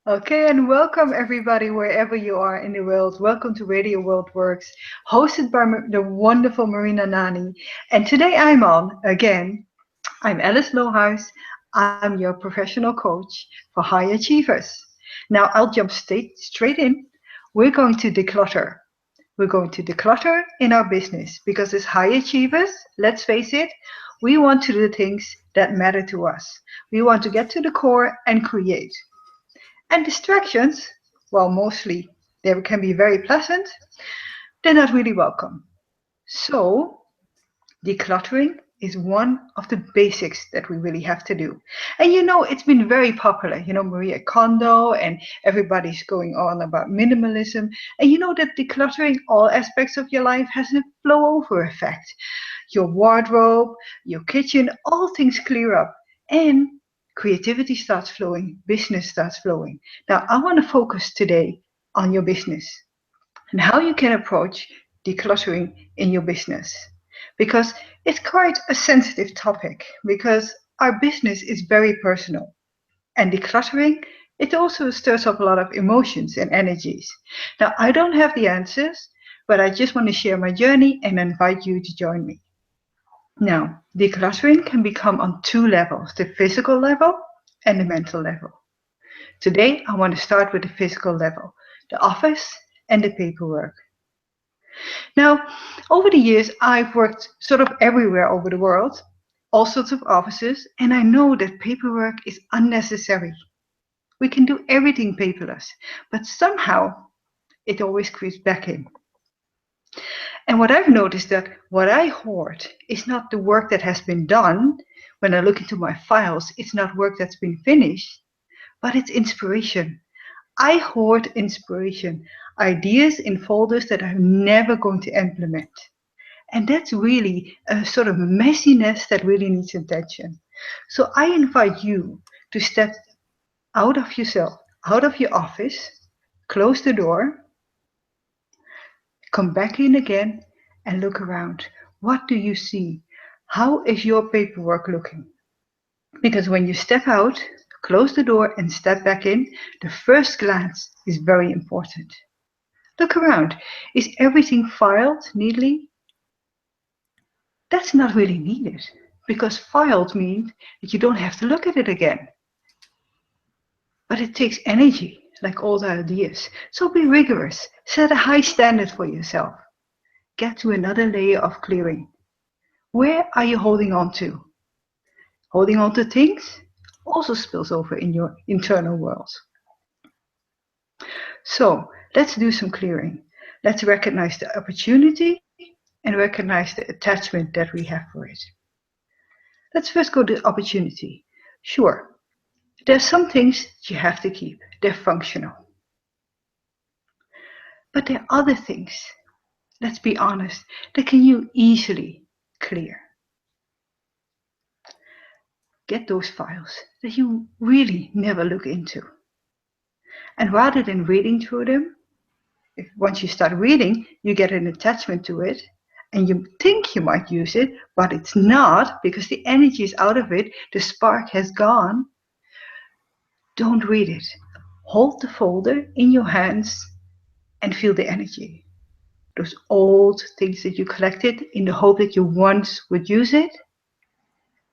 Okay, and welcome everybody wherever you are in the world. Welcome to Radio World Works, hosted by the wonderful Marina Nani. And today I'm on again. I'm Elles Lohuis. I'm your professional coach for high achievers. Now I'll jump straight in. We're going to declutter. We're going to declutter in our business because as high achievers, let's face it, we want to do things that matter to us. We want to get to the core and create. And distractions, while mostly they can be very pleasant, they're not really welcome. So, decluttering is one of the basics that we really have to do. And it's been very popular. Maria Kondo and everybody's going on about minimalism. And you know that decluttering all aspects of your life has a flow over effect. Your wardrobe, your kitchen, all things clear up. And creativity starts flowing, business starts flowing. Now, I want to focus today on your business and how you can approach decluttering in your business. Because it's quite a sensitive topic, because our business is very personal. And decluttering, it also stirs up a lot of emotions and energies. Now, I don't have the answers, but I just want to share my journey and invite you to join me. Now, decluttering can become on two levels, the physical level and the mental level. Today, I want to start with the physical level, the office and the paperwork. Now, over the years, I've worked sort of everywhere over the world, all sorts of offices, and I know that paperwork is unnecessary. We can do everything paperless, but somehow it always creeps back in. And what I've noticed that what I hoard is not the work that has been done. When I look into my files, it's not work that's been finished, but it's inspiration. I hoard inspiration, ideas in folders that I'm never going to implement. And that's really a sort of messiness that really needs attention. So I invite you to step out of yourself, out of your office, close the door, come back in again, and look around. What do you see? How is your paperwork looking? Because when you step out, close the door, and step back in, the first glance is very important. Look around. Is everything filed neatly? That's not really needed, because filed means that you don't have to look at it again. But it takes energy, like all the ideas. So be rigorous. Set a high standard for yourself. Get to another layer of clearing. Where are you holding on to? Holding on to things also spills over in your internal world. So let's do some clearing. Let's recognize the opportunity and recognize the attachment that we have for it. Let's first go to opportunity. Sure, there's some things you have to keep. They're functional. But there are other things, let's be honest, that can you easily clear. Get those files that you really never look into. And rather than reading through them, once you start reading, you get an attachment to it and you think you might use it, but it's not because the energy is out of it, the spark has gone. Don't read it. Hold the folder in your hands and feel the energy. Those old things that you collected in the hope that you once would use it,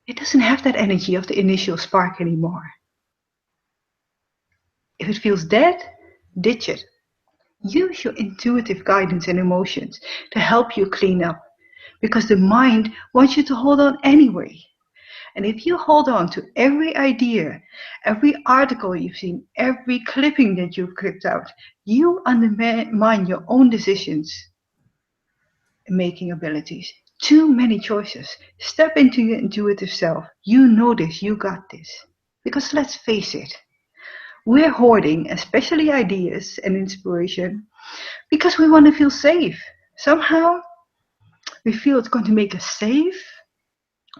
it doesn't have that energy of the initial spark anymore. If it feels dead, ditch it. Use your intuitive guidance and emotions to help you clean up, because the mind wants you to hold on anyway. And if you hold on to every idea, every article you've seen, every clipping that you've clipped out, you undermine your own decisions making abilities. Too many choices. Step into your intuitive self. You know this, you got this. Because let's face it, we're hoarding, especially ideas and inspiration, because we want to feel safe. Somehow, we feel it's going to make us safe,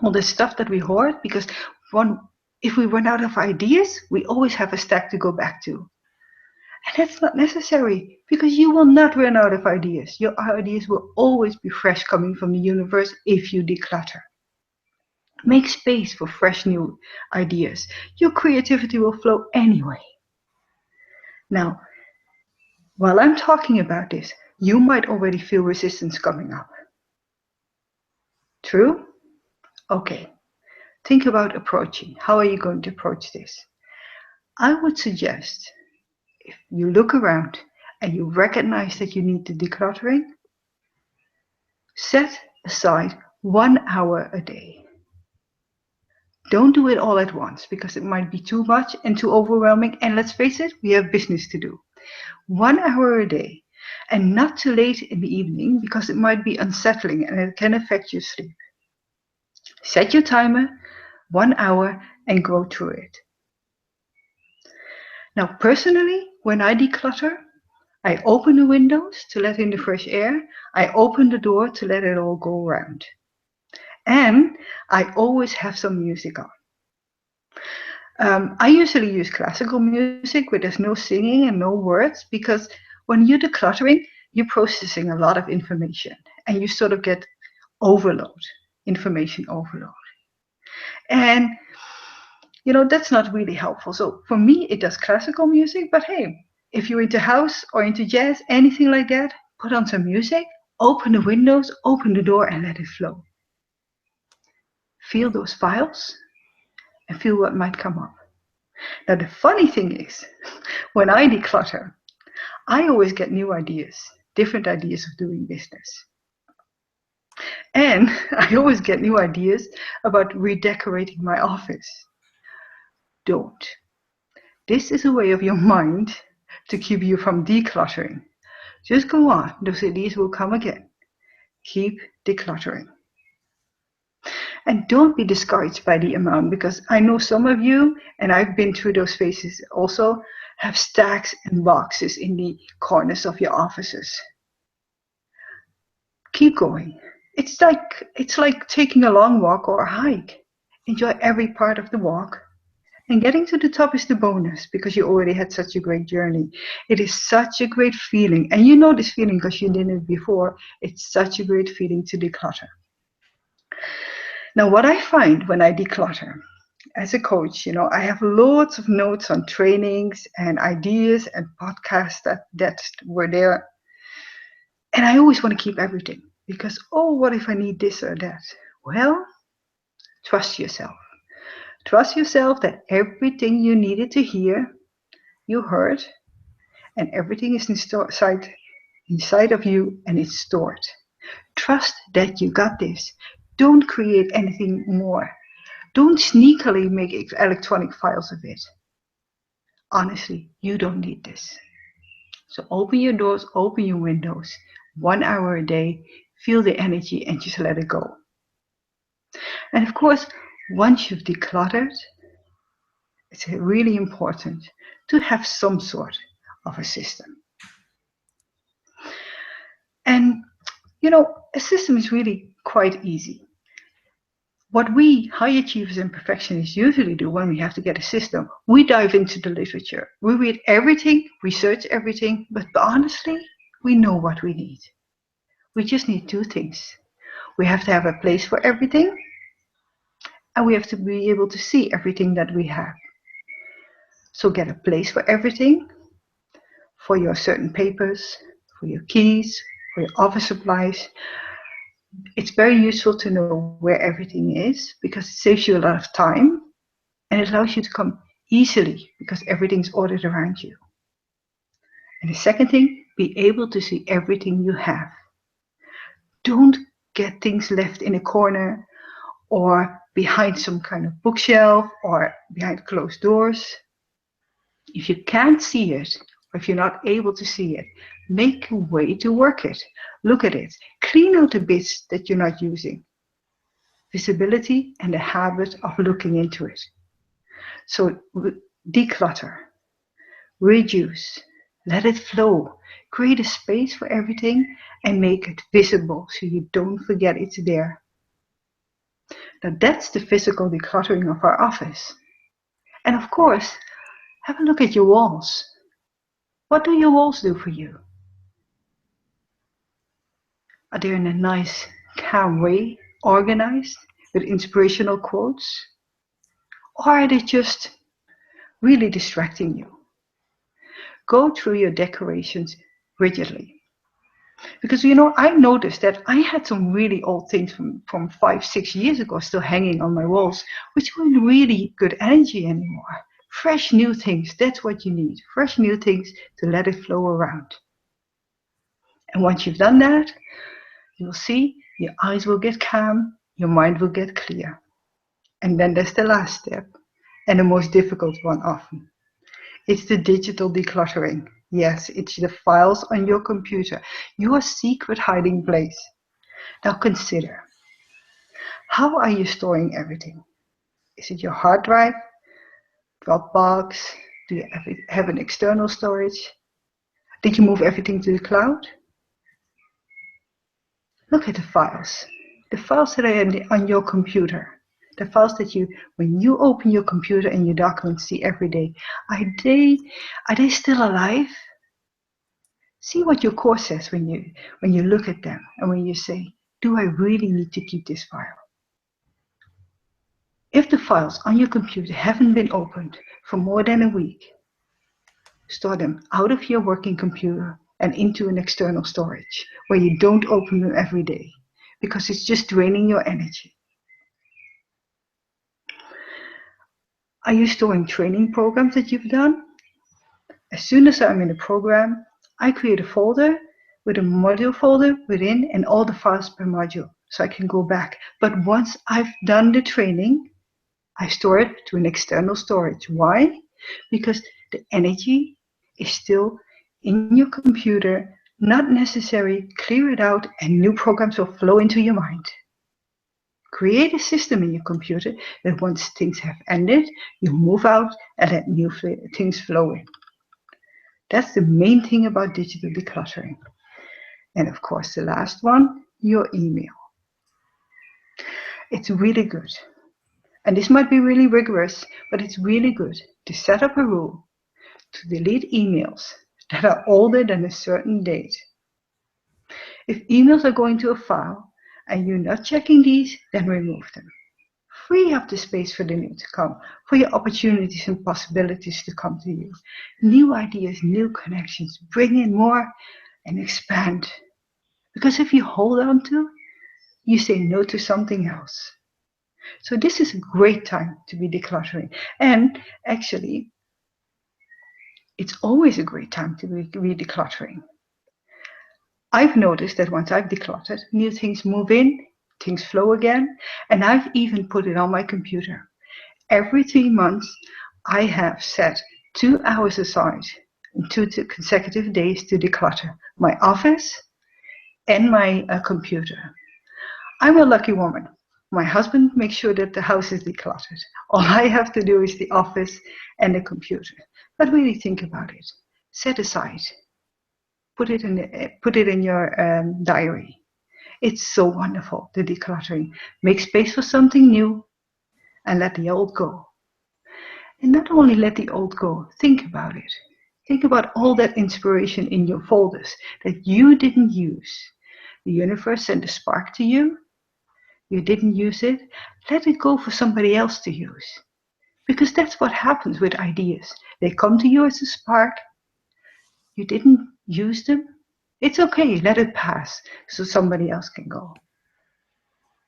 all the stuff that we hoard, because if we run out of ideas, we always have a stack to go back to. And that's not necessary, because you will not run out of ideas. Your ideas will always be fresh coming from the universe if you declutter. Make space for fresh new ideas. Your creativity will flow anyway. Now, while I'm talking about this, you might already feel resistance coming up. True? Okay. Think about approaching. How are you going to approach this? I would suggest if you look around and you recognize that you need the decluttering, set aside 1 hour a day. Don't do it all at once because it might be too much and too overwhelming. And let's face it, we have business to do. 1 hour a day, and not too late in the evening because it might be unsettling and it can affect your sleep. Set your timer, 1 hour, and go through it. Now, personally, when I declutter, I open the windows to let in the fresh air. I open the door to let it all go around. And I always have some music on. I usually use classical music where there's no singing and no words because when you're decluttering, you're processing a lot of information and you sort of get information overload. And that's not really helpful. So for me, it does classical music, but hey, if you're into house or into jazz, anything like that, put on some music, open the windows, open the door, and let it flow. Feel those files and feel what might come up. Now, the funny thing is, when I declutter, I always get new ideas, different ideas of doing business. And I always get new ideas about redecorating my office. Don't. This is a way of your mind to keep you from decluttering. Just go on, those ideas will come again. Keep decluttering. And don't be discouraged by the amount, because I know some of you, and I've been through those phases also, have stacks and boxes in the corners of your offices. Keep going. It's like taking a long walk or a hike. Enjoy every part of the walk. And getting to the top is the bonus because you already had such a great journey. It is such a great feeling. And you know this feeling because you did it before. It's such a great feeling to declutter. Now, what I find when I declutter, as a coach, I have lots of notes on trainings and ideas and podcasts that were there. And I always want to keep everything because, what if I need this or that? Well, trust yourself. Trust yourself that everything you needed to hear, you heard, and everything is inside of you and it's stored. Trust that you got this. Don't create anything more. Don't sneakily make electronic files of it. Honestly, you don't need this. So open your doors, open your windows, 1 hour a day, feel the energy and just let it go. And of course, once you've decluttered, it's really important to have some sort of a system. And, a system is really quite easy. What we high achievers and perfectionists usually do when we have to get a system, we dive into the literature. We read everything, research everything, but honestly, we know what we need. We just need two things. We have to have a place for everything, and we have to be able to see everything that we have. So get a place for everything, for your certain papers, for your keys, for your office supplies. It's very useful to know where everything is because it saves you a lot of time and it allows you to come easily because everything's ordered around you. And the second thing, be able to see everything you have. Don't get things left in a corner or behind some kind of bookshelf or behind closed doors. If you can't see it, or if you're not able to see it, make a way to work it. Look at it. Clean out the bits that you're not using. Visibility and the habit of looking into it. So declutter, reduce, let it flow, create a space for everything and make it visible so you don't forget it's there. Now that's the physical decluttering of our office. And of course, have a look at your walls. What do your walls do for you? Are they in a nice, calm way, organized, with inspirational quotes? Or are they just really distracting you? Go through your decorations rigidly. Because I noticed that I had some really old things from 5, 6 years ago still hanging on my walls, which weren't really good energy anymore. Fresh new things, that's what you need. Fresh new things to let it flow around. And once you've done that, you will see your eyes will get calm, your mind will get clear. And then there's the last step, and the most difficult one often. It's the digital decluttering. Yes, it's the files on your computer, your secret hiding place. Now consider, how are you storing everything? Is it your hard drive, Dropbox? Do you have an external storage? Did you move everything to the cloud? Look at the files that are on your computer. The files that when you open your computer and your documents see every day, are they still alive? See what your core says when you look at them and when you say, do I really need to keep this file? If the files on your computer haven't been opened for more than a week, store them out of your working computer and into an external storage where you don't open them every day because it's just draining your energy. Are you storing training programs that you've done? As soon as I'm in a program, I create a folder with a module folder within and all the files per module so I can go back. But once I've done the training, I store it to an external storage. Why? Because the energy is still in your computer, not necessary. Clear it out and new programs will flow into your mind. Create a system in your computer that once things have ended, you move out and let new things flow in. That's the main thing about digital decluttering. And of course, the last one, your email. It's really good. And this might be really rigorous, but it's really good to set up a rule to delete emails that are older than a certain date. If emails are going to a file and you're not checking these, then remove them. Free up the space for the new to come, for your opportunities and possibilities to come to you. New ideas, new connections, bring in more and expand. Because if you hold on to, you say no to something else. So this is a great time to be decluttering. And actually, it's always a great time to be decluttering. I've noticed that once I've decluttered, new things move in, things flow again, and I've even put it on my computer. Every 3 months, I have set 2 hours aside in 2 consecutive days to declutter my office and my computer. I'm a lucky woman. My husband makes sure that the house is decluttered. All I have to do is the office and the computer. But really think about it. Set aside. Put it in your diary. It's so wonderful, the decluttering. Make space for something new and let the old go. And not only let the old go, think about it. Think about all that inspiration in your folders that you didn't use. The universe sent a spark to you. You didn't use it. Let it go for somebody else to use. Because that's what happens with ideas. They come to you as a spark. You didn't use them. It's okay, let it pass so somebody else can go.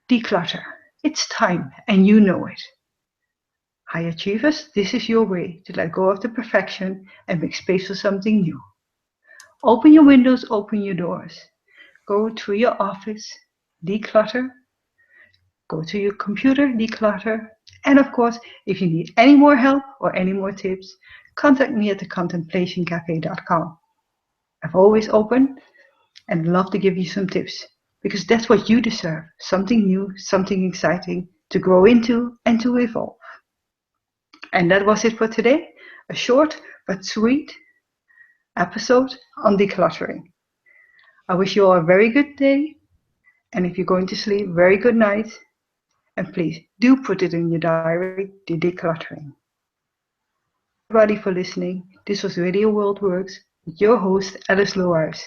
Declutter. It's time and you know it. High achievers, this is your way to let go of the perfection and make space for something new. Open your windows, open your doors. Go through your office, declutter. Go to your computer, declutter. And of course, if you need any more help or any more tips, contact me at thecontemplationcafe.com. I'm always open and love to give you some tips because that's what you deserve. Something new, something exciting to grow into and to evolve. And that was it for today. A short but sweet episode on decluttering. I wish you all a very good day. And if you're going to sleep, very good night. And please do put it in your diary, the decluttering. Everybody for listening. This was Radio World Works with your host, Elles Lohuis.